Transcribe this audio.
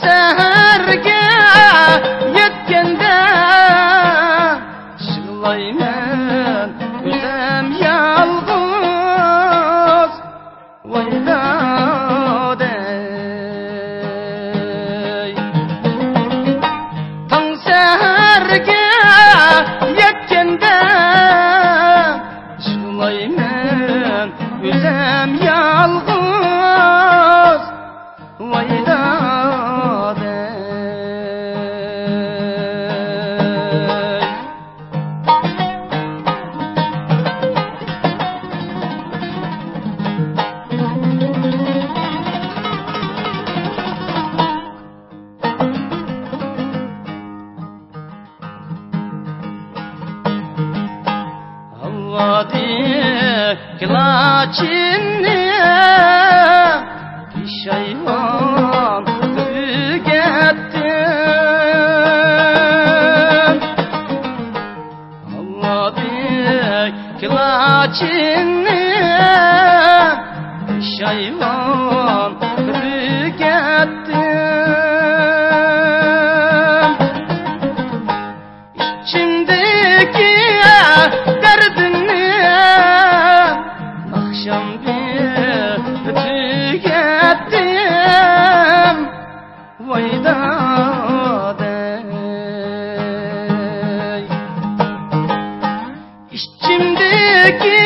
seherge yetkende şılaymen üzem yalğız vayladey. Tan seherge yetkende şılaymen üzem yalğız vayladey. Havadi kılaçını pişayvan tügettim. Havadi kılaçını pişayvan tügettim. İçimdeki derdini akşam bir tügettim vayladey. İçimdeki